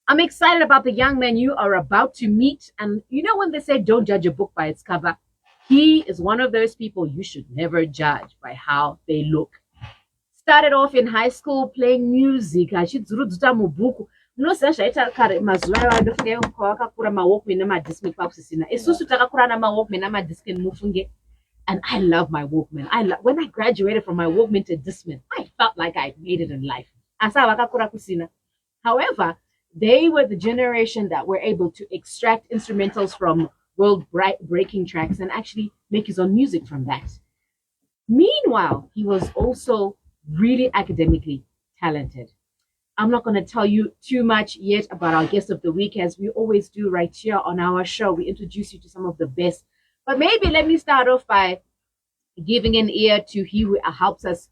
I'm excited about the young man you are about to meet. And you know, when they say don't judge a book by its cover, he is one of those people you should never judge by how they look. Started off in high school playing music. Achidzurudzuta mubhuku. Munoziva zvaita kare mazuva iwayo ndofunge kwakakura mawalkman namadiscman kwakusisina. Isusu takakura namawalkman namadiscman mufunge. And I love my Walkman. When I graduated from my Walkman to Discman, I felt like I made it in life. However, they were the generation that were able to extract instrumentals from world breaking tracks and actually make his own music from that. Meanwhile, he was also really academically talented. I'm not going to tell you too much yet about our guest of the week, as we always do right here on our show. We introduce you to some of the best. But maybe let me start off by giving an ear to he who helps us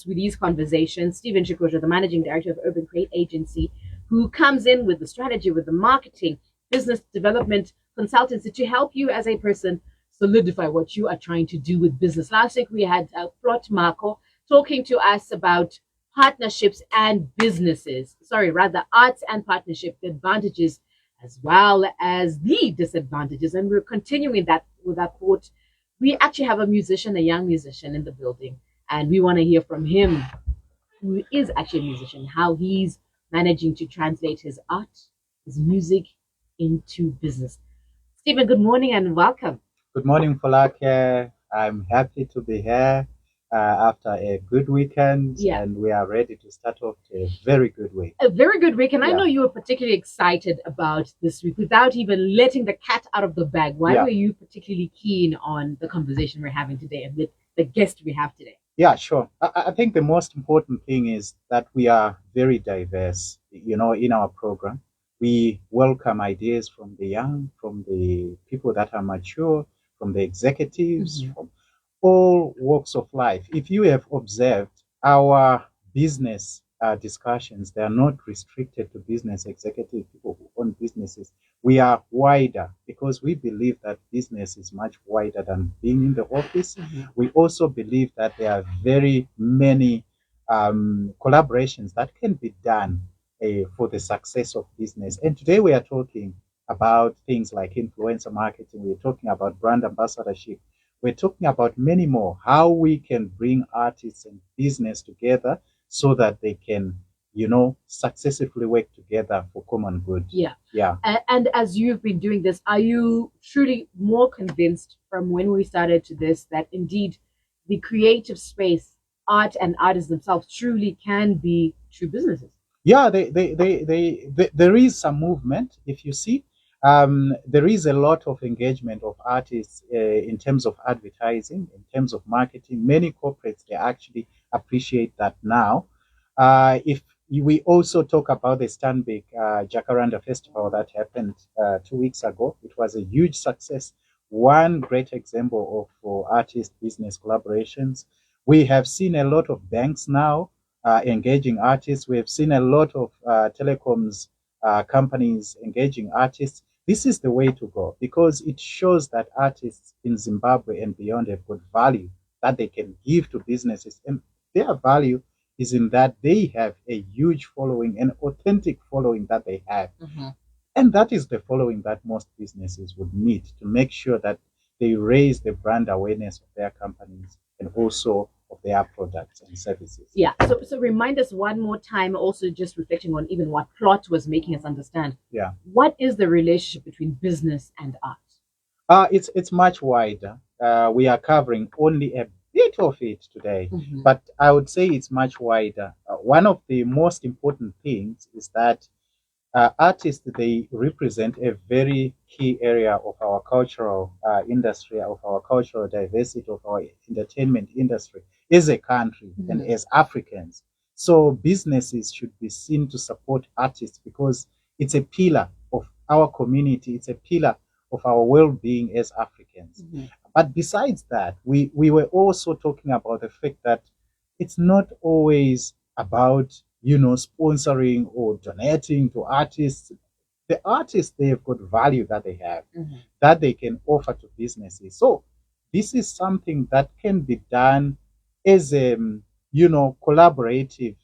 with these conversations. Stephen Chikosha, the managing director of Urban Create Agency, who comes in with the strategy, with the marketing, business development consultancy to help you as a person solidify what you are trying to do with business. Last week we had Plot Marco talking to us about partnerships and businesses. Sorry, rather arts and partnership, the advantages as well as the disadvantages. And we're continuing that with that quote. We actually have a musician, a young musician in the building, and we want to hear from him, who is actually a musician, how he's managing to translate his art, his music into business. Stephen, good morning and welcome. Good morning, Falake. I'm happy to be here after a good weekend, and we are ready to start off a very good week. A very good week, and I know you were particularly excited about this week without even letting the cat out of the bag. Why were you particularly keen on the conversation we're having today and with the guest we have today? Yeah, sure. I think the most important thing is that we are very diverse, in our program. We welcome ideas from the young, from the people that are mature, from the executives, from all walks of life. If you have observed our business discussions, they are not restricted to business executive people who own businesses. We are wider because we believe that business is much wider than being in the office. We also believe that there are very many collaborations that can be done for the success of business. And today we are talking about things like influencer marketing. We're talking about brand ambassadorship. We're talking about many more, how we can bring artists and business together so that they can, successfully work together for common good. Yeah. And as you've been doing this, are you truly more convinced from when we started to this that indeed the creative space, art and artists themselves truly can be true businesses? Yeah, there is some movement, if you see. There is a lot of engagement of artists in terms of advertising, in terms of marketing. Many corporates, they actually appreciate that now. If we also talk about the Stanbic Jacaranda Festival that happened 2 weeks ago, it was a huge success. One great example of artist business collaborations. We have seen a lot of banks now engaging artists. We have seen a lot of telecoms companies engaging artists. This is the way to go because it shows that artists in Zimbabwe and beyond have got value that they can give to businesses. And their value is in that they have a huge following, an authentic following that they have. And that is the following that most businesses would need to make sure that they raise the brand awareness of their companies and also of their products and services. Yeah. So remind us one more time, also just reflecting on even what Plot was making us understand. Yeah. What is the relationship between business and art? It's much wider. We are covering only a bit of it today, but I would say it's much wider. One of the most important things is that artists, they represent a very key area of our cultural industry, of our cultural diversity, of our entertainment industry as a country and as Africans. So businesses should be seen to support artists because it's a pillar of our community. It's a pillar of our well-being as Africans. But besides that, we were also talking about the fact that it's not always about sponsoring or donating to artists. The artists, they have got value that they have, that they can offer to businesses. So this is something that can be done as a, collaborative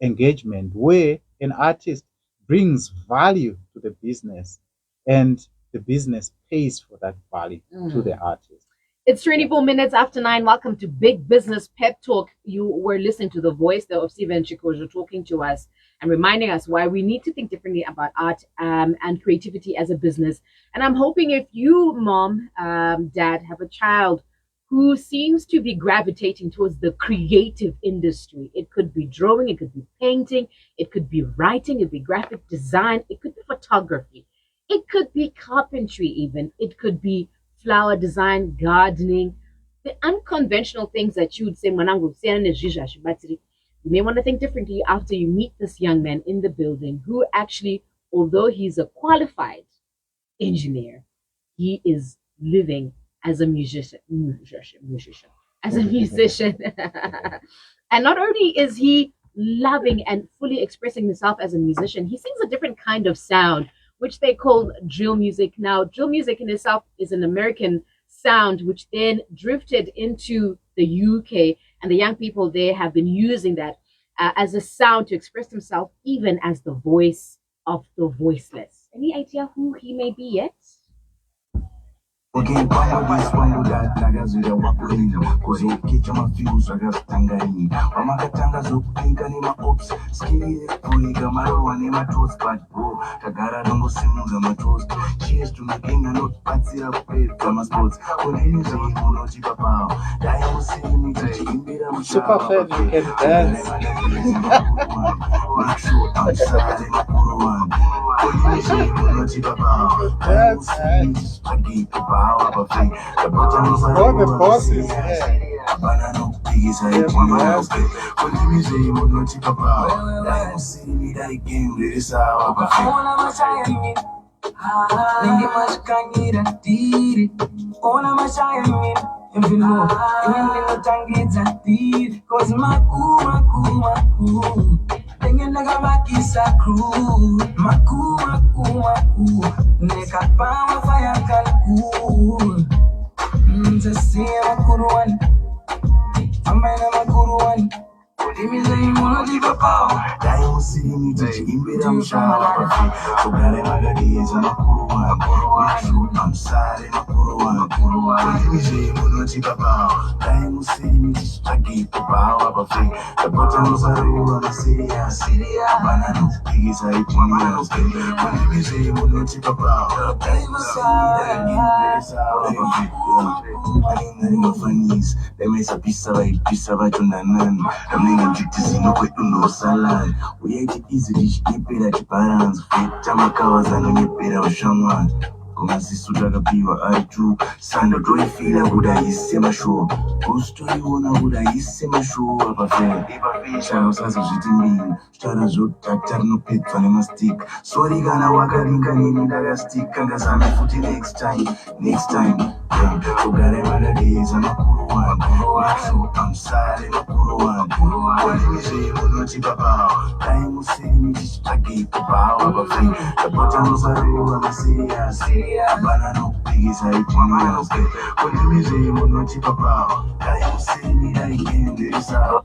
engagement where an artist brings value to the business, and the business pays for that value to the artist. It's 24 minutes after 9. Welcome to Big Business Pep Talk. You were listening to the voice of Stephen Chikojo talking to us and reminding us why we need to think differently about art and creativity as a business. And I'm hoping if you, mom, dad, have a child who seems to be gravitating towards the creative industry, it could be drawing, it could be painting, it could be writing, it could be graphic design, it could be photography, it could be carpentry even, it could be flower design, gardening, the unconventional things that you would say, you may want to think differently after you meet this young man in the building who actually, although he's a qualified engineer, he is living as a musician. And not only is he loving and fully expressing himself as a musician, he sings a different kind of sound, which they call drill music. Now, drill music in itself is an American sound, which then drifted into the UK, and the young people there have been using that as a sound to express themselves, even as the voice of the voiceless. Any idea who he may be yet? Okay, nakazvira wakurinda kuzokecha mafuse akatangaini wamakatanga zvokupenga nemaops skiri yekuika marowa nematoast but bro tagara nongosimudza matoast cheers to magenga nokubatsira kupedza masports kunini zveimunotipa pawo dai musini tichiimbira Superfan, you can dance. make sure amsare makuru wangu kunini zveimunotipa pawo dai musini tichipagipa pawo. All the bosses, Kumasisu takapiwa aitu sando toifila kudaisema show kustoiona kudaisema show apafela chano sasa zvitimbiri zvitara zvotata rinopedzwa nemastik sori kana wakaringa nini ndakastik kangazame futi next time ugare vakadeza makuru wangu masho amsare makuru wangu konimizve munotipa pawo dai musini tichitsvagipo pawo apafela tapota musarewa masiriyasi abana nokupikisa itiniyase konimizve munotipa pawo dai musini daikendesawo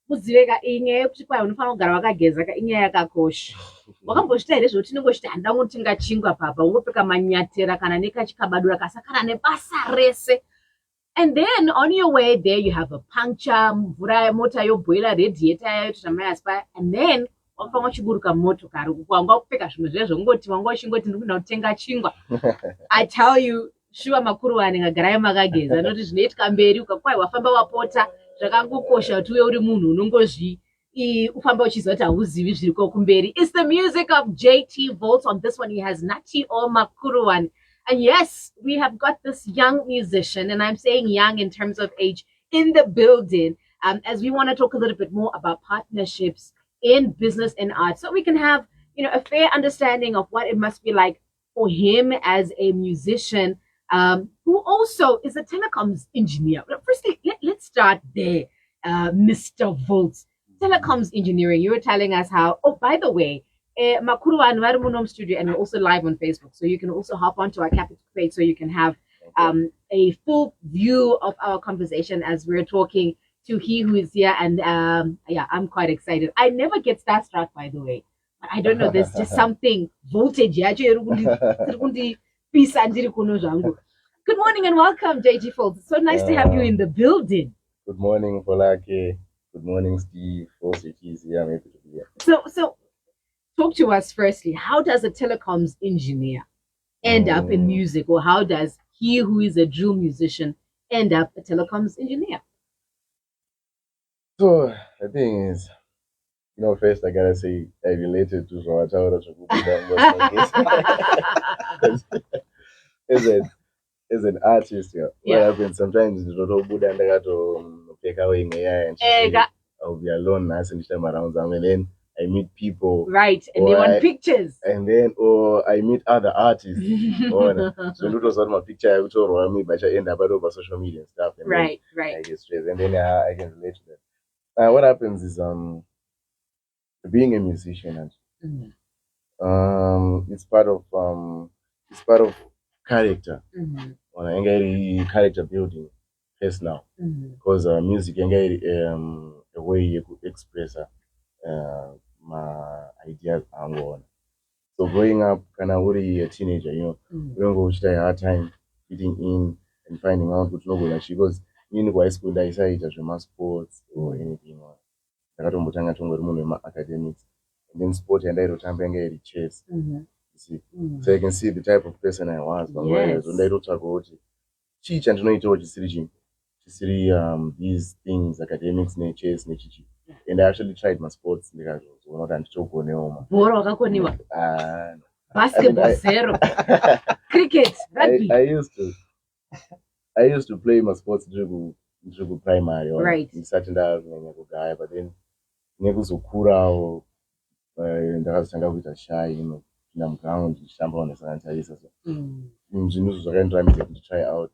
kuziveka inyaya yekuti kwai unofanira kugara wakageza inyaya yakakosha. Wakambozvita here zvekuti tinongochiti handangotinga chingwa papa ungopfeka manyatera kana nekachikabadura kasakana nebasa rese. And then on your way there you have a puncture, mvura yemota yobhoila radiator yayo tamayaspire, and then wafanga chiburuka motokari kwanga kupfeka zvimwe zvezvo ngoti wanga uchingoti ndikuda kutenga chingwa. I tell you, shuwa makuru wane ngagarai makageza noti zvinoitika mberi ukakwai wafamba wapota zvakangokosha kuti uye uri munhu unongozvi ufamba uchizoti hauzivi zviriko kumberi. It's the music of JT Voltz. On this one he has Nati or Makuruwan. And yes, we have got this young musician, and I'm saying young in terms of age, in the building, as we want to talk a little bit more about partnerships in business and art, so we can have, a fair understanding of what it must be like for him as a musician, who also is a telecoms engineer. Firstly, let's start there, Mr. Voltz. Telecoms engineering, you were telling us how, oh, by the way, Makuru and Warumunum Studio, and we're also live on Facebook, so you can also hop onto our Capital page so you can have a full view of our conversation as we're talking to he who is here. And yeah, I'm quite excited. I never get starstruck, by the way. I don't know, there's just something voltage yacho pisa ndiri kuno zvangu. Good morning and welcome, JG Voltz. It's so nice to have you in the building. Good morning, Polake. Good morning, Steve. Also, it is here. I'm happy to be here. So talk to us firstly. How does a telecoms engineer end up in music, or how does he who is a drill musician end up a telecoms engineer? So the thing is, first I gotta say I related to Zawataura as an artist, what happens sometimes is Buddha and I got to take away in AI and I'll be alone as and time around them, and then I meet people. Right, and they want pictures. And then I meet other artists. So it was on my picture I told me, but I end up over social media and stuff. And right. I get stressed, and then I can relate to that. What happens is being a musician, and it's part of character. Character building personal, because music a way you could express my ideas and on. So growing up, kind of already a teenager, we don't go to a hard time fitting in and finding out what no like she goes in high school. I decided to do sports or anything. I got to academics, and then sport and I wrote the chess. See, so you can see the type of person I was. Yes. When I wrote about teach and know it all these things, academics, chess, and I actually tried my sports because not and basketball zero, cricket, rugby. I used to play my sports dribble primary, right? In certain guy, but then nekuzokura or ndakazotanga kuita shy, in ground shamba unesanantarisa so zvinhu zvakaindiramidza to try out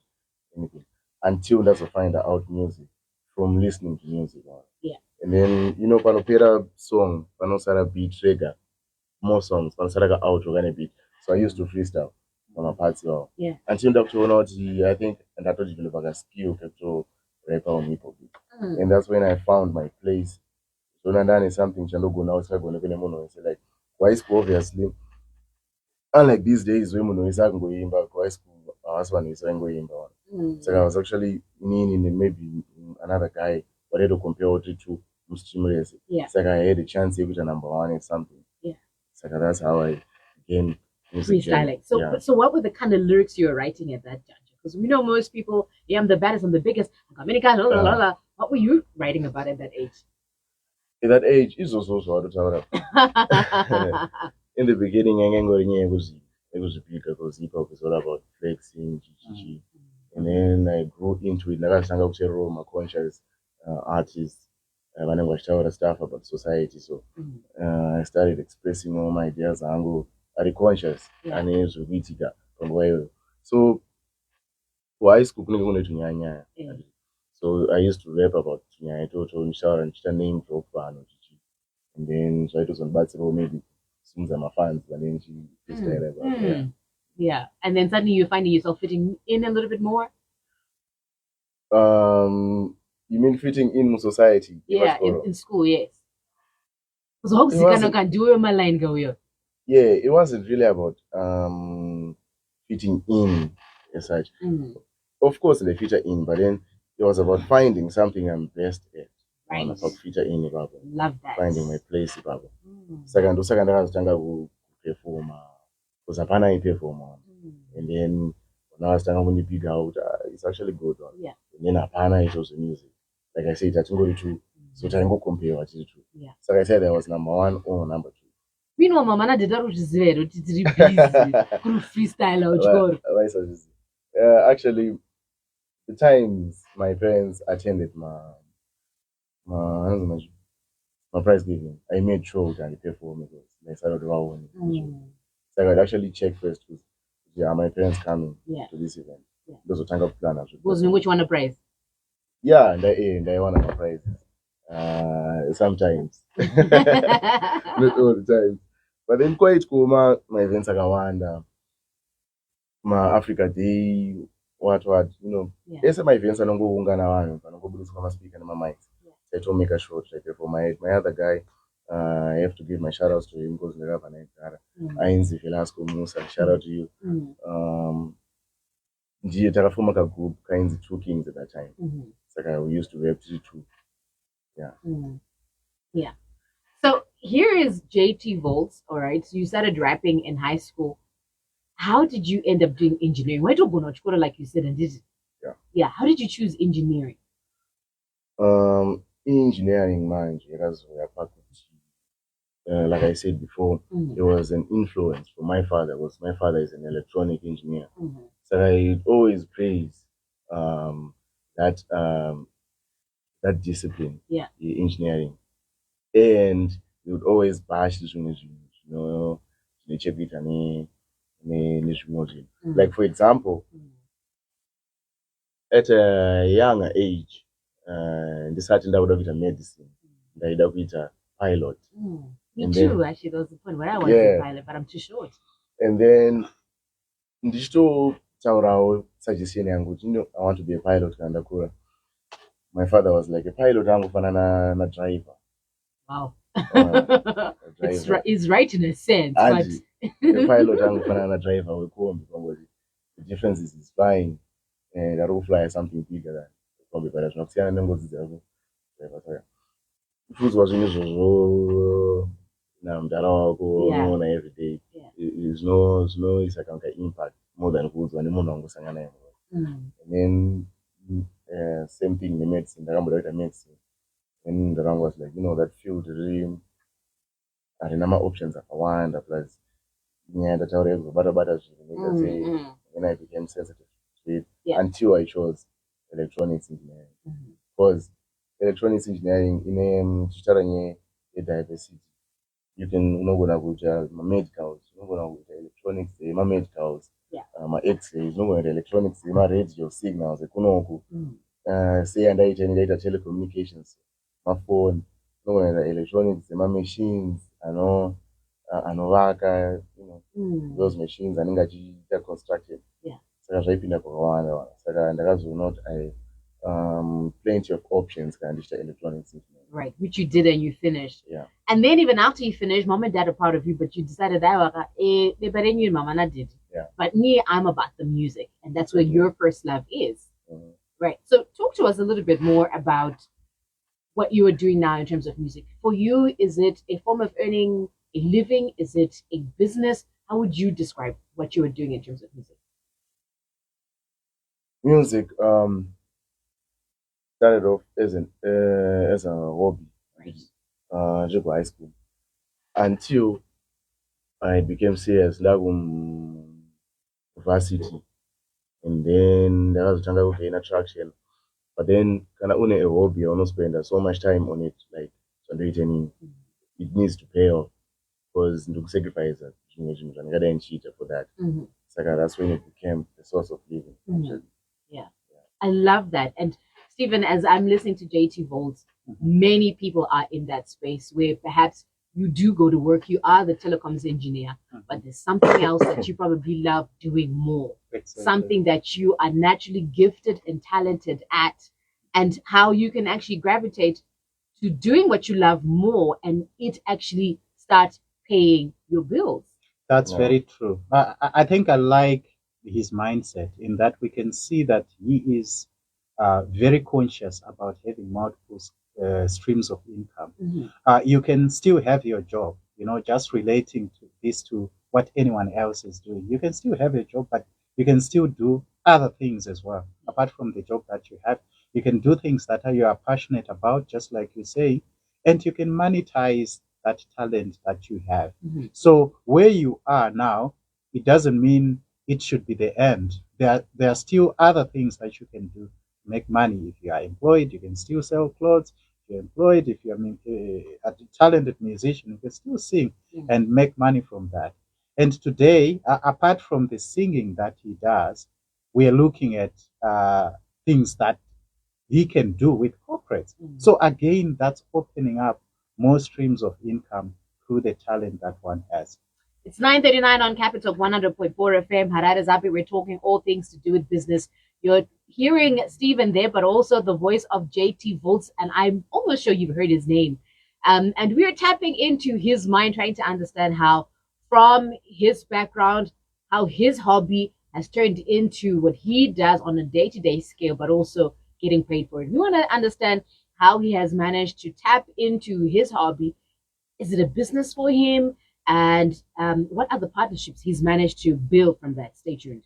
anything until find out music from listening to music. And then panopera song panosara beat trigger more songs panosara out or beat, so I used to freestyle on my parts until ndakutoona I think ndatodevelop a skill to rap on hip hop, and that's when I found my place. So Nandan is something Chandogo now going to say like why school obviously. Unlike these days, women is not going back to high school. Our husband is going back. So I was actually meaning maybe another guy, but I don't compare it to Muslim race. So I had a chance to be number one in something. So that's how I became freestyling. So what were the kind of lyrics you were writing at that juncture? Because we know most people, I'm the baddest, I'm the biggest. What were you writing about at that age? At that age, it's also in the beginning, it was big because hip hop is all about flexing, and then I grew into it. I started to role my conscious artists when I was shouting stuff about society. So I started expressing all my ideas and go at the conscious and it was from where. So for high school, so I used to rap about I told and name drop and then so it was on Batsiro maybe. Since I'm a fan, but then she and then suddenly you're finding yourself fitting in a little bit more. You mean fitting in society? Yeah, in school, yes. So can do my line go here. Yeah, it wasn't really about fitting in as such. Of course, they feature in, but then it was about finding something I'm best at. Right. About feature in Ibaba. Love that. Finding my place Ibaba. Second I was trying to perform because I can't perform. And then when I was trying to big out, it's actually good. And then it was the music. Like I said, I think go to so I go compare what it is. So I said I was number one or number two. Meanwhile, Mama did that which is very busy. Freestyle. Actually, the times my parents attended my prize giving, I made sure that I pay for me because I started so I would actually check first because are my parents coming to this event? Those are tango plan. Which one a prize? Yeah, and I won a prize. Sometimes. Not all the time. But then quite cool my events are Rwanda, my Africa Day, what, yes, my events are not going to go speak in my mind. I told make a short like for my other guy, I have to give my shout outs to him because Ainzi Velasco Musa, shout out to you. Ndiye takafuma kagroup kainzi Two Kings at that time. Saka we used to rap T2. Yeah. Yeah. So here is JT Voltz, all right? So you started rapping in high school. How did you end up doing engineering? Why don't you go to like you said and did it? Yeah. How did you choose engineering? Engineering mind, like I said before, it was an influence from my father. My father is an electronic engineer. So I always praise that discipline, the engineering. And he would always bash this one, like for example, at a younger age, decided I would have a medicine, I would have a pilot. Me too, actually, that was the point where I wanted to be a pilot, but I'm too short. And then ndichito taurawo suggestion yangu I want to be a pilot kana ndakura. My father was like, a pilot angofanana na driver. Wow. It's right in a sense, but a pilot angofanana na driver wekombi because the difference is flying and I don't fly something bigger than kombi, but that's not saying nengozi dzavo. Infuse was unuzo na mdara wako unaona every day. Is no impact more than goods when munhu angosangana naye. And then same thing in the medicine, ndakamboda medicine. And the wrong was like, that field really arinama options akawanda plus nyaya bata zvinhu then I became sensitive to it until I chose electronics engineering. Because electronics engineering in a diversity. You can unogona kuita medicals, unogona kuita electronics, medicals, X-rays, unogona electronics, radio signals, ekunoku. Say and I generator telecommunications, my phone, unogona electronics, machines, anovaka, those machines are constructed. Saka zvaipinda kwakawanda. Saka ndakazoona plenty of options kind of electronics engineering. Right, which you did and you finished. Yeah. And then even after you finished, mom and dad are proud of you, but you decided that mama did. Yeah. But me, I'm about the music, and that's where your first love is. Right. So talk to us a little bit more about what you are doing now in terms of music. For you, is it a form of earning a living? Is it a business? How would you describe what you are doing in terms of music? Music started off as a hobby, just high school, until I became serious, like varsity, and then there was a gain attraction. But then, kind of a hobby, I don't spend so much time on it, like it needs to pay off because you sacrifice that, and get in cheater for that. So that's when it became the source of living. Yeah, I love that. And Stephen, as I'm listening to JT Voltz, many people are in that space where perhaps you do go to work, you are the telecoms engineer, but there's something else that you probably love doing more, something that you are naturally gifted and talented at, and how you can actually gravitate to doing what you love more and it actually starts paying your bills. That's very true. I think I like his mindset in that we can see that he is very conscious about having multiple streams of income. You can still have your job, just relating to this to what anyone else is doing. You can still have a job, but you can still do other things as well. Apart from the job that you have, you can do things that you are passionate about, just like you say, and you can monetize that talent that you have. So where you are now, it doesn't mean it should be the end. There are still other things that you can do to make money. If you are employed, you can still sell clothes. If you're employed, if you're a talented musician, you can still sing and make money from that. And today, apart from the singing that he does, we are looking at things that he can do with corporates. So again, that's opening up more streams of income through the talent that one has. It's 9:39 on Capital 100.4 FM. Harare Zapi, we're talking all things to do with business. You're hearing Stephen there, but also the voice of JT Voltz, and I'm almost sure you've heard his name. And we are tapping into his mind, trying to understand how, from his background, how his hobby has turned into what he does on a day-to-day scale, but also getting paid for it. We want to understand how he has managed to tap into his hobby. Is it a business for him? And what other partnerships he's managed to build from that? Stay tuned.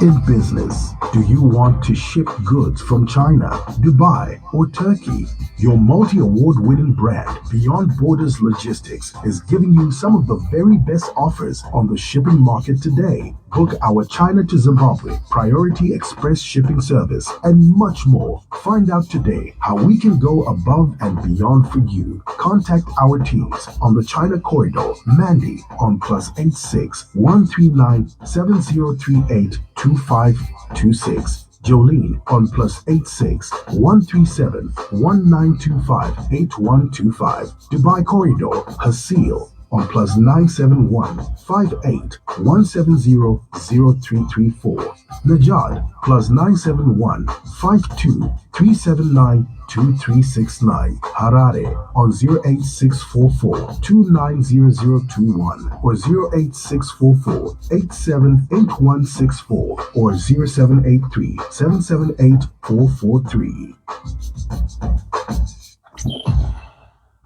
In business, do you want to ship goods from China, Dubai, or Turkey? Your multi-award winning brand, Beyond Borders Logistics, is giving you some of the very best offers on the shipping market today. Book our China to Zimbabwe Priority Express shipping service and much more. Find out today how we can go above and beyond for you. Contact our teams on the China Corridor, Mandy on +86 139 7038 2526. Jolene on +86 137 1925 8125. Dubai Corridor, Hasil on +971 58 170 0334. Najad +971 52 379 2369. Harare on 08644 290021 or 08644 878164 or 0783 778 443.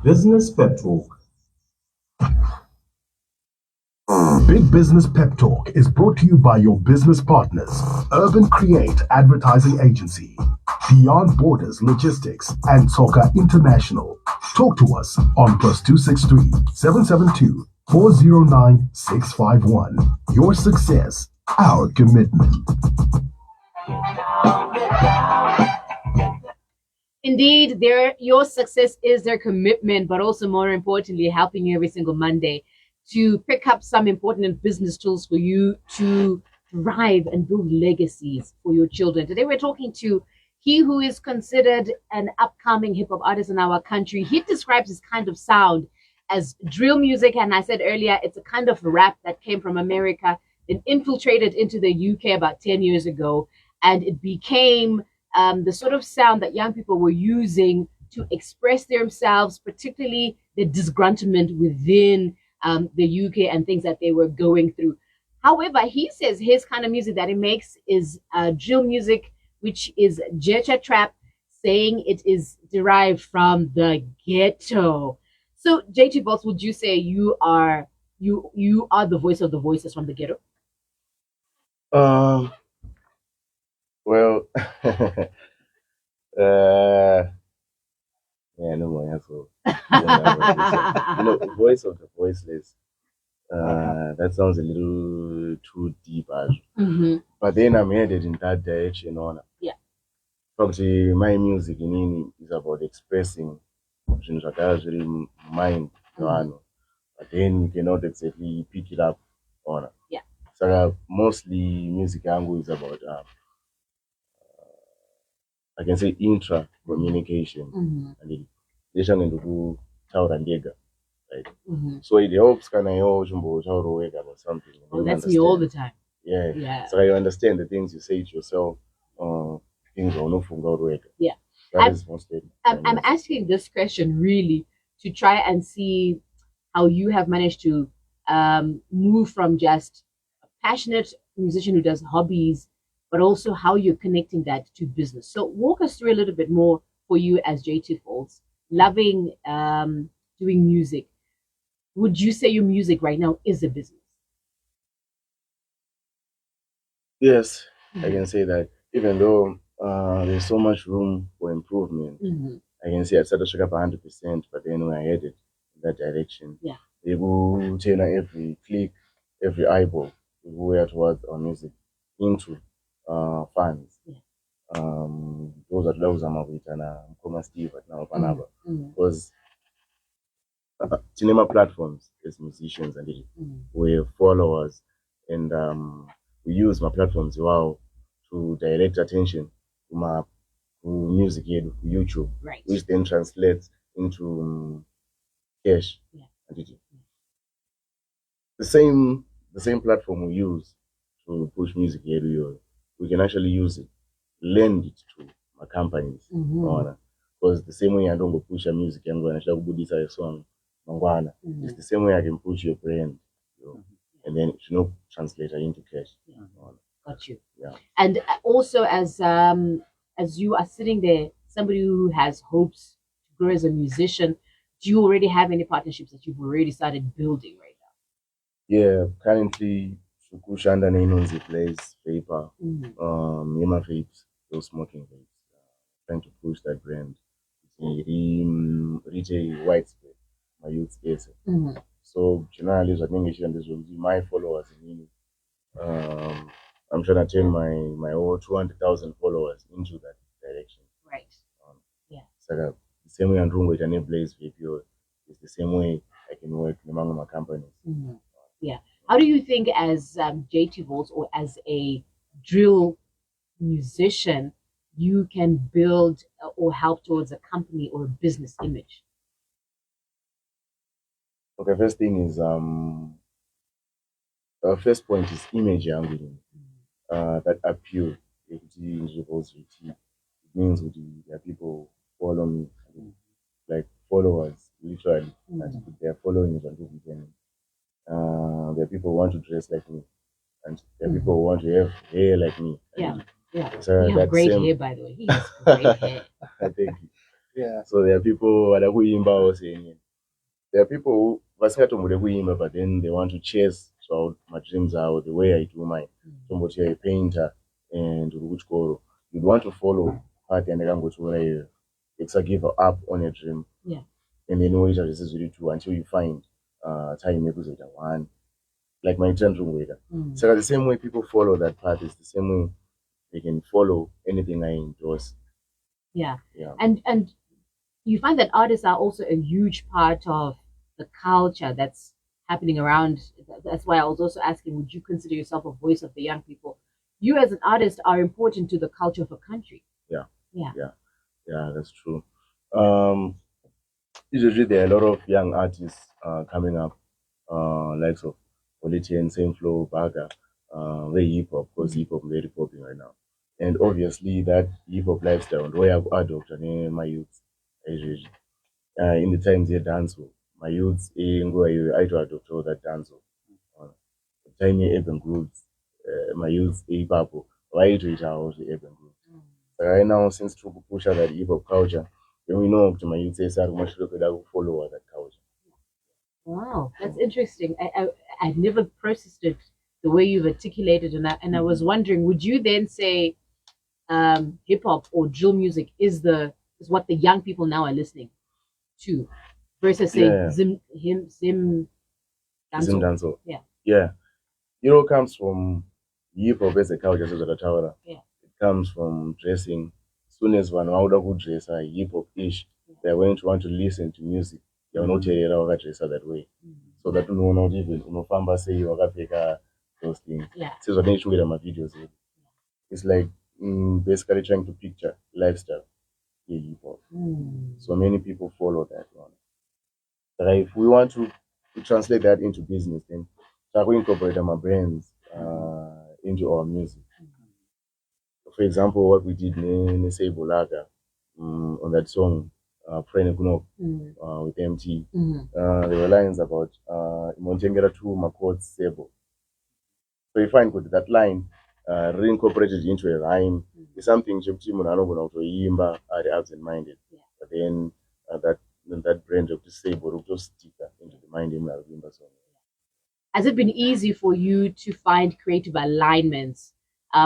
Business Pep Talk. Big Business Pep Talk is brought to you by your business partners, Urban Create Advertising Agency, Beyond Borders Logistics, and Soka International. Talk to us on +263 772 409 651. Your success, our commitment. Indeed, your success is their commitment, but also more importantly, helping you every single Monday to pick up some important business tools for you to thrive and build legacies for your children. Today, we're talking to he who is considered an upcoming hip hop artist in our country. He describes his kind of sound as drill music. And I said earlier, it's a kind of rap that came from America, then infiltrated into the UK about 10 years ago. And it became the sort of sound that young people were using to express themselves, particularly the disgruntlement within the UK and things that they were going through. However, he says his kind of music that he makes is drill music, which is Jecha trap, saying it is derived from the ghetto. So, JT Voltz, would you say you are the voice of the voices from the ghetto? Well, yeah, no more answer. Voice of the voiceless. That sounds a little too deep, but then I'm headed in that direction. Yeah. Actually, my music is about expressing really mind, but then you cannot exactly pick it up on. Yeah. So mostly music angle is about I can say intra communication. And it's right? So it helps kind of about something. Oh, that's me all the time. Yeah. So you understand the things you say to yourself, things are not from God. Yeah. I'm asking this question really to try and see how you have managed to move from just a passionate musician who does hobbies, but also how you're connecting that to business. So walk us through a little bit more for you as JT Voltz, loving doing music. Would you say your music right now is a business? Yes, I can say that. Even though there's so much room for improvement, I can say I started to shake up 100%, but then when I headed in that direction, they will turn every click, every eyeball, we go towards our music into fans. Those are those and Steve at now Panaba. Because cinema platforms as musicians and we have followers, and we use my platforms to direct attention to my music here to YouTube, right, which then translates into cash. The same platform we use to push music here, we can actually use it, lend it to my companies. because the same way I don't go push your music yangu anashaka kubudisa a song mangwana, it's the same way I can push your brand, you know, and then translate it into cash. Got you. Yeah. And also, as you are sitting there, somebody who has hopes to grow as a musician, do you already have any partnerships that you've already started building right now? Yeah, currently Shukushanda Nainonzi plays paper, Yema Vapes, those smoking vapes, trying to push that brand. Reach a widespread, my youth space. So generally, I think this will be my followers in I'm trying to turn my over 200,000 followers into that direction. Right. Yeah. So the same way Andrungo can blaze VPO, it's the same way I can work among my companies. Yeah. How do you think, as JT Voltz or as a drill musician, you can build or help towards a company or a business image? Okay, first thing is first point is image angle. That appeal. It means there are people follow me, like followers, literally. They are following me on there are people who want to dress like me, and there are people who want to have hair like me. Yeah. So you have great hair, by the way. He has great hair. Thank you. Yeah. So there are people who are saying, there are people who but then they want to chase so my dreams out the way I do mine. Somebody a painter and which go you'd want to follow part and language where it's a give up on your dream. Yeah. And then wait this is really true until you find time maybe one like my dream waiter. So the same way people follow that path is the same way they can follow anything I endorse. Yeah. Yeah. And you find that artists are also a huge part of the culture that's happening around. That's why I was also asking, would you consider yourself a voice of the young people? You as an artist are important to the culture of a country. Yeah, that's true. Usually there are a lot of young artists coming up, likes of Politian, Same Flow, Baga, very hip hop, because hip hop is very popular right now. And obviously that hip hop lifestyle, the way I've adopted in my youth, in the times they dance, my youth, I to adopt all that dance. Tiny urban groups, my youth, papo, why to it out the urban groups. Right now, since to push out that hip hop culture, then we know to my youth say that much look that follow that culture. Wow, that's interesting. I've never processed it the way you've articulated, and I was wondering, would you then say hip hop or drill music is what the young people now are listening to, versus say Zim Dancehall. Yeah. Yeah. It all comes from hip hop as a culture, so that Yeah. It comes from dressing. As soon as one out of good dress hip hop ish, they're going to want to listen to music. They will not dress that way. So that you know not even famba say you are those things. Yeah. So they should get my videos. It's like basically trying to picture lifestyle. Hip hop. So many people follow that one. But if we want to translate that into business, then we incorporate our brands into our music. For example, what we did in say Bolaga on that song, Prene Kuno with MT. There were lines about Montengera to Makot Sebo. So you find good that line reincorporated into a rhyme is something Jibti Munano to Yimba are absent minded. But then that brand of disabled will just stick into the mind in Yimba song. Has it been easy for you to find creative alignments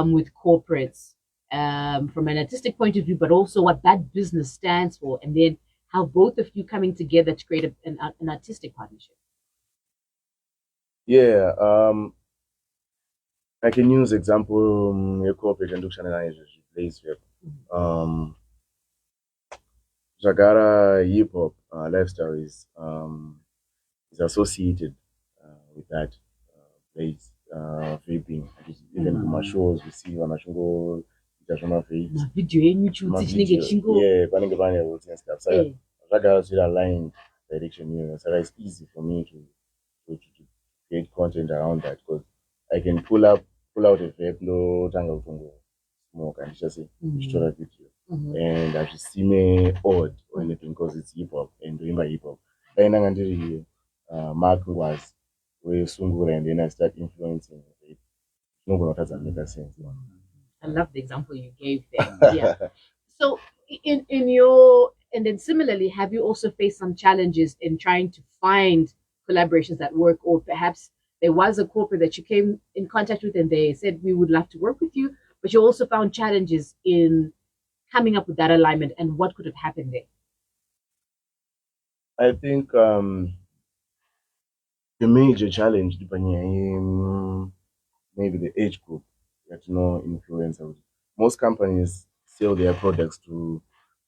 with corporates from an artistic point of view, but also what that business stands for, and then how both of you coming together to create an artistic partnership? Yeah, I can use example a corporate induction and place Jagara hip hop lifestyle is associated with that place vaping. Even my shows we see on Mashungo yeah, panenge and stuff. So Jagara should align direction here. So it's easy for me to create content around that because I can pull out a vape load and smoke and just say video. and hazvisime odd or anything because it's hip hop and doing by hip hop. Painanga ndiri Mark Ngwazi weSungura and then I start influencing it. Nobody doesn't make sense. I love the example you gave there. Yeah. So in your and then similarly, have you also faced some challenges in trying to find collaborations that work, or perhaps there was a corporate that you came in contact with and they said we would love to work with you, but you also found challenges in coming up with that alignment, and what could have happened there? I think the major challenge depending on maybe the age group that no influencer. Most companies sell their products to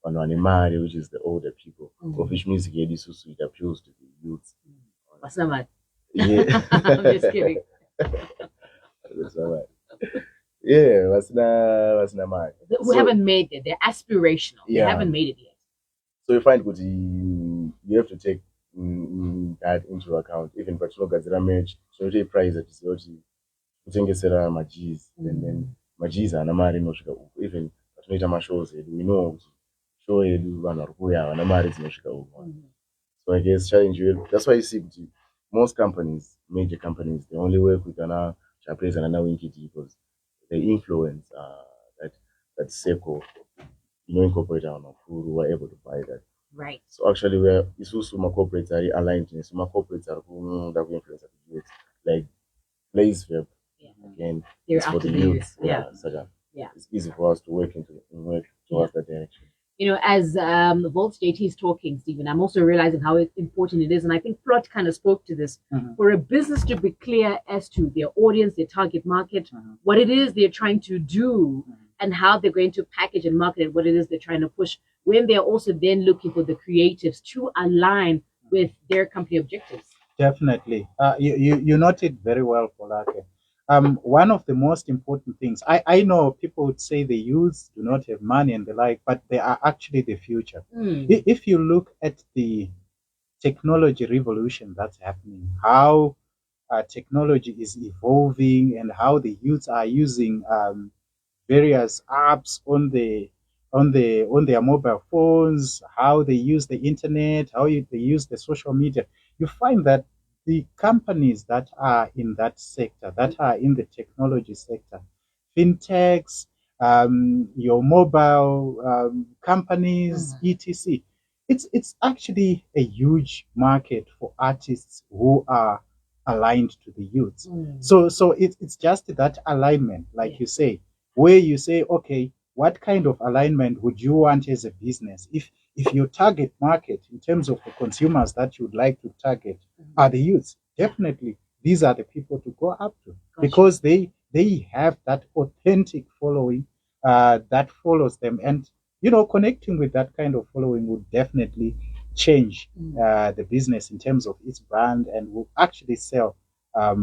Anonimari, which is the older people, of which music it appeals to the youth. What's that? Yeah. I'm just kidding. That's all right. Yeah, what's not Who haven't made it. They're aspirational. Yeah. They haven't made it yet. So you find good you have to take that into account. Even but you know gazira match, so you take price at kutengesera majeans and then majeans ana mari inosvika uku even patinoita mashows edu we know kuti show edu vanhu vari kuuya havana mari dzinosvika uku. So I guess challenge you, that's why you see most companies, major companies, they only work with an Japanese and an Winkity because they influence that circle, incorporate on who were able to buy that. Right. So actually we're also my corporates are aligned in so my corporates are who that we influence like Blaze Web. Yeah. Again, They're it's for the youth. Yeah. It's easy for us to work towards that direction. You know, as Voltz JT is talking, Stephen, I'm also realizing how important it is. And I think Plot kind of spoke to this. For a business to be clear as to their audience, their target market, what it is they're trying to do, and how they're going to package and market it, what it is they're trying to push, when they're also then looking for the creatives to align with their company objectives. Definitely. You noted very well, Polake. One of the most important things, I know people would say the youth do not have money and the like, but they are actually the future. If you look at the technology revolution that's happening, how technology is evolving and how the youth are using various apps on their mobile phones, how they use the internet, they use the social media, you find that the companies that are in that sector, that are in the technology sector, fintechs, your mobile companies, etc. It's actually a huge market for artists who are aligned to the youth. So it's just that alignment, like you say, where you say, okay, what kind of alignment would you want as a business? If your target market in terms of the consumers that you'd like to target are the youth, definitely these are the people to go up to. Gotcha. Because they have that authentic following that follows them, and connecting with that kind of following would definitely change the business in terms of its brand, and will actually sell a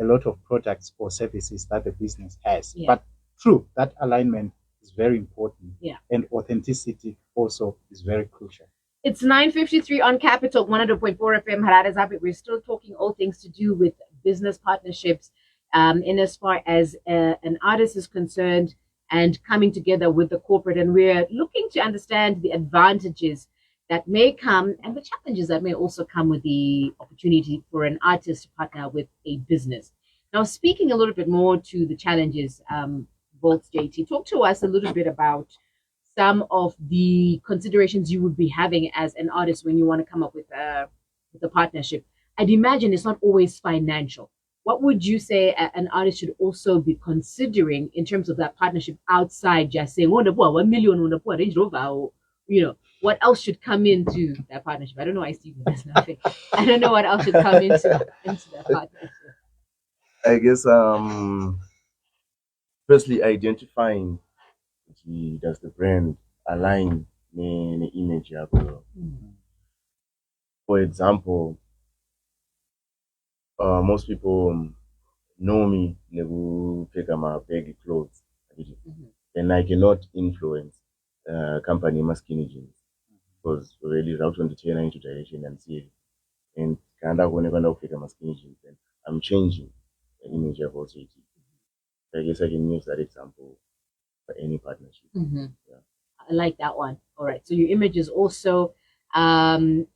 lot of products or services that the business has. But true, that alignment is very important. And authenticity also is very crucial. It's 9:53 on Capital 100.4 FM Harare Zabi. We're still talking all things to do with business partnerships in as far as an artist is concerned, and coming together with the corporate. And we're looking to understand the advantages that may come and the challenges that may also come with the opportunity for an artist to partner with a business. Now, speaking a little bit more to the challenges, Voltz JT, talk to us a little bit about some of the considerations you would be having as an artist when you want to come up with a partnership. I'd imagine it's not always financial. What would you say an artist should also be considering in terms of that partnership outside just saying, 1 million on the Range Rover, what else should come into that partnership? I don't know why Stephen does nothing. I don't know what else should come into that partnership. I guess firstly identifying does the brand align in the image of for example, most people know me, never pick my baggy clothes. And I cannot influence company skinny jeans because already route 20 into direction and see it. And kind of whenever I pick my skinny jeans, then I'm changing the image of also it. I guess I can use that example for any partnership. I like that one. All right. So your image is also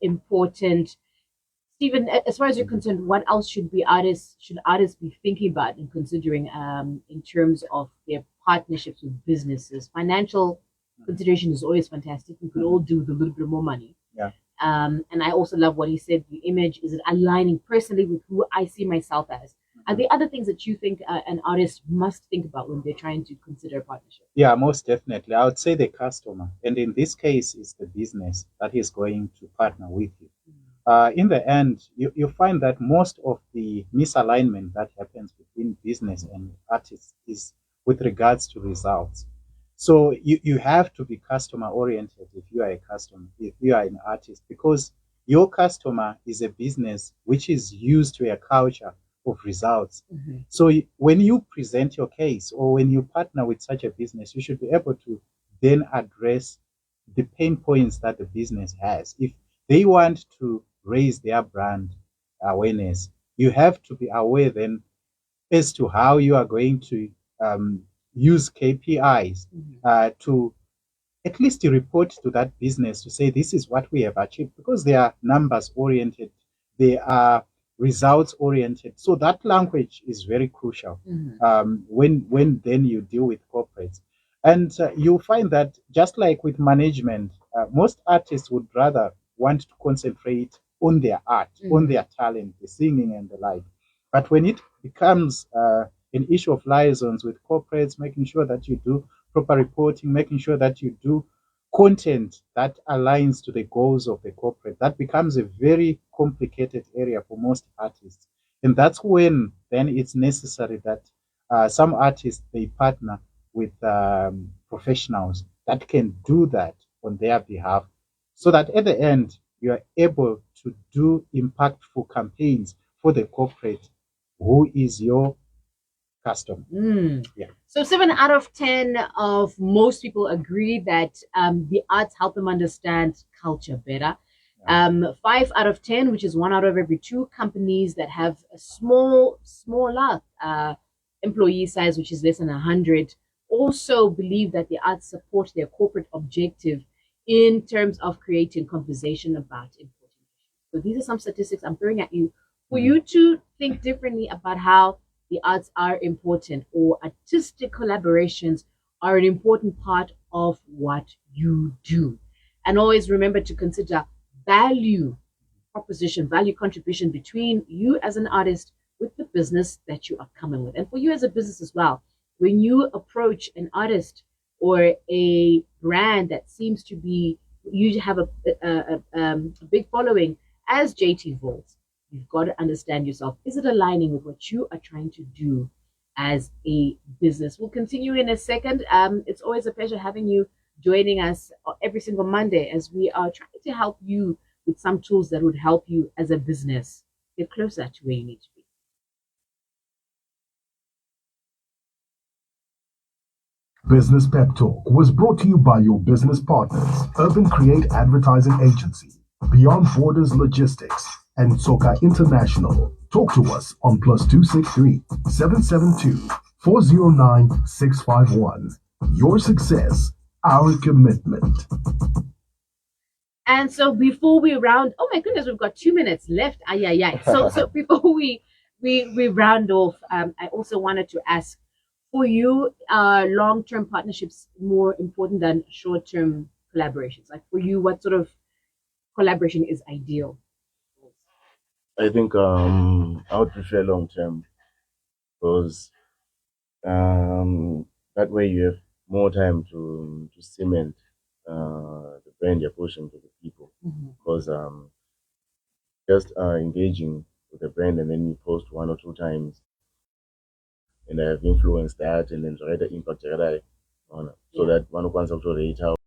important. Stephen, as far as you're concerned, what else should artists be thinking about and considering in terms of their partnerships with businesses? Financial consideration is always fantastic. We could all do with a little bit more money. Yeah. And I also love what he said. The image is it aligning personally with who I see myself as. Are there other things that you think an artist must think about when they're trying to consider a partnership? Yeah, most definitely. I would say the customer, and in this case, it's the business that is going to partner with you. In the end, you find that most of the misalignment that happens between business and artists is with regards to results. So you have to be customer oriented if you are a customer, if you are an artist, because your customer is a business which is used to a culture of results. So when you present your case or when you partner with such a business, you should be able to then address the pain points that the business has. If they want to raise their brand awareness, you have to be aware then as to how you are going to use KPIs to at least report to that business to say this is what we have achieved, because they are numbers oriented, they are results oriented. So that language is very crucial when then you deal with corporates. And you'll find that just like with management, most artists would rather want to concentrate on their art, on their talent, the singing and the like. But when it becomes an issue of liaisons with corporates, making sure that you do proper reporting, making sure that you do content that aligns to the goals of the corporate, that becomes a very complicated area for most artists. And that's when then it's necessary that some artists, they partner with professionals that can do that on their behalf, so that at the end, you are able to do impactful campaigns for the corporate who is your customer. Yeah. So 7 out of 10 of most people agree that the arts help them understand culture better. 5 out of 10, which is 1 out of every 2 companies that have a smaller employee size, which is less than 100, also believe that the arts support their corporate objective in terms of creating conversation about important issues. So these are some statistics I'm throwing at you for you to think differently about how the arts are important, or artistic collaborations are an important part of what you do. And always remember to consider value proposition, value contribution between you as an artist with the business that you are coming with. And for you as a business as well, when you approach an artist or a brand that seems to be, you have a big following as JT Voltz, you've got to understand yourself. Is it aligning with what you are trying to do as a business? We'll continue in a second. It's always a pleasure having you joining us every single Monday as we are trying to help you with some tools that would help you as a business get closer to where you need to be. Business Pep Talk was brought to you by your business partners, Urban Create Advertising Agency, Beyond Borders Logistics, and Soka International. Talk to us on +263 772 409 651. Your success, our commitment. And so before we round, oh my goodness, we've got 2 minutes left. So before we round off, I also wanted to ask, for you, long-term partnerships more important than short-term collaborations? Like for you, what sort of collaboration is ideal? I think I would prefer long term, because that way you have more time to cement the brand you're pushing to the people. Because just engaging with the brand and then you post 1 or 2 times and I have influenced that and then try to impact so that one wants to rate out